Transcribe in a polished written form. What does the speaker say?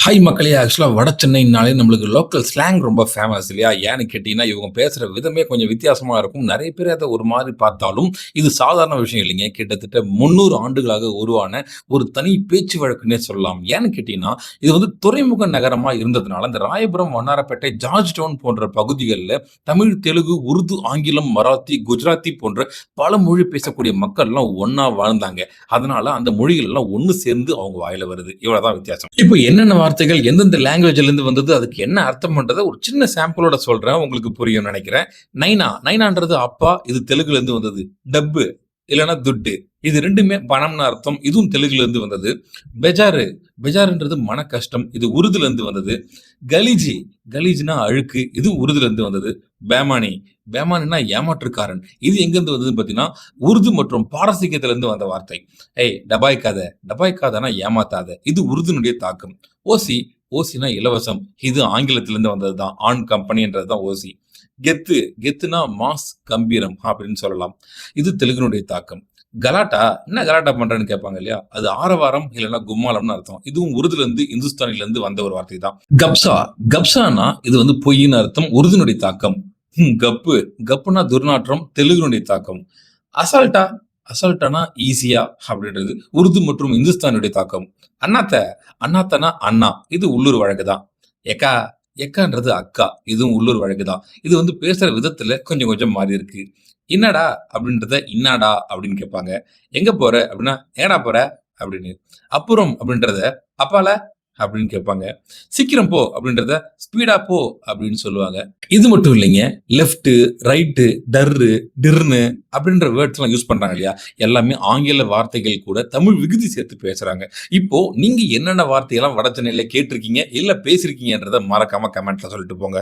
Hi மக்களே! ஆக்சுவலா வட சென்னைனாலே நம்மளுக்கு லோக்கல் ஸ்லாங் ரொம்ப ஃபேமஸ் இல்லையா? ஏன்னு கேட்டீங்கன்னா, இவங்க பேசுற விதமே கொஞ்சம் வித்தியாசமா இருக்கும். நெறைய பேர் அத ஒரு மாரி பார்த்தாலும், இது சாதாரண விஷயம் இல்லைங்க. கிட்டத்தட்ட 300 ஆண்டுகளாக உருவான ஒரு தனி பேச்சு வழக்குன்னே சொல்லலாம். ஏன்னு கேட்டீங்கன்னா, இது வந்து துறைமுக நகரமா இருந்ததுனால, இந்த ராயபுரம், வண்ணாரப்பேட்டை, ஜார்ஜ் டவுன் போன்ற பகுதிகள்ல தமிழ், தெலுங்கு, உருது, ஆங்கிலம், மராத்தி, குஜராத்தி போன்ற பல மொழி பேசக்கூடிய மக்கள்லாம் ஒண்ணா வாழ்ந்தாங்க. அதனால அந்த மொழிகள் எல்லாம் ஒண்ணு சேர்ந்து அவங்க வாயில வருது. இவ்வளவுதான் வித்தியாசம். இப்போ என்னென்ன வார்த்தைகள் எந்தெந்த லாங்குவேஜ்ல இருந்து வந்தது, அதுக்கு என்ன அர்த்தம் பண்றத ஒரு சின்ன சாம்பிளோட சொல்றேன். உங்களுக்கு புரியும்னு நெனைக்கிறேன். நைனா, நைனான்றது அப்பா. இது தெலுங்குல இருந்து வந்தது. டப்பு இல்லன்னா துட்டு. இது 2மே பணம்னு அர்த்தம். இதுவும் தெலுங்குல இருந்து வந்தது. பெஜாரு, பெஜாருன்றது மன கஷ்டம். இது உருதுல இருந்து வந்தது. கலீஜி, கலீஜ்னா அழுக்கு. இதுவும் உருதுல இருந்து வந்தது. பேமானி, பேமானின்னா ஏமாற்றுக்காரன். இது எங்கிருந்து வந்ததுன்னு பார்த்தீங்கன்னா, உருது மற்றும் பாரசீகத்துல இருந்து வந்த வார்த்தை. ஏய் டபாய்க்காத, டபாய்க்காதன்னா ஏமாத்தாத. இது உருதுனுடைய தாக்கம். ஓசி, ஓசின்னா இலவசம். இது ஆங்கிலத்திலிருந்து வந்தது தான். ஆன் கம்பெனின்றது தான் ஓசி. கெத்து, கெத்துனா மாஸ், கம்பீரம் அப்படின்னு சொல்லலாம். இது தெலுங்கினுடைய தாக்கம். கலாட்டா, என்ன கலாட்டா பண்றேன்னு கேட்பாங்க இல்லையா? அது ஆரவாரம் இல்லன்னா கும்மாளம்னு அர்த்தம். இதுவும் உருதுலருந்து, இந்துஸ்தானிலருந்து வந்த ஒரு வார்த்தை தான். கப்ஸா, கப்ஸான்னா இது வந்து பொய்ன்னு அர்த்தம். உருதுனுடைய தாக்கம். கப்பு, கப்புனா துர்நாற்றம். தெலுங்குனுடைய தாக்கம். அசால்ட்டா, அசால்ட்டானா ஈஸியா அப்படின்றது. உருது மற்றும் இந்துஸ்தானுடைய தாக்கம். அண்ணாத்த, அண்ணாத்தனா அண்ணா. இது உள்ளூர் வழக்கு தான். எக்கா, எக்கான்றது அக்கா. இதுவும் உள்ளூர் வழக்கு தான். இது வந்து பேசுற விதத்துல கொஞ்சம் கொஞ்சம் மாறி இருக்கு. "என்னடா?" அப்படின்றத "இன்னாடா?" அப்படின்னு கேட்பாங்க. "எங்க போற?" அப்படின்னா, "எங்கடா போற?" அப்படின்னு. "அப்புறம்" அப்படின்றத "அப்பால?" அப்படின்னு கேட்பாங்க. "சீக்கிரம் போ" அப்படின்றத "ஸ்பீடா போ" அப்படின்னு சொல்லுவாங்க. இது மட்டும் இல்லைங்க. லெஃப்ட்டு, ரைட்டு, டர்ரு, டிர்னு அப்படின்ற வேர்ட்ஸ்லாம் யூஸ் பண்றாங்க இல்லையா? எல்லாமே ஆங்கில வார்த்தைகள் கூட தமிழ் விகுதி சேர்த்து பேசுறாங்க. இப்போ நீங்க என்னென்ன வார்த்தையெல்லாம் வட சென்னையில கேட்டிருக்கீங்க, இல்ல பேசியிருக்கீங்கன்றத மறக்காம கமெண்ட்ல சொல்லிட்டு போங்க.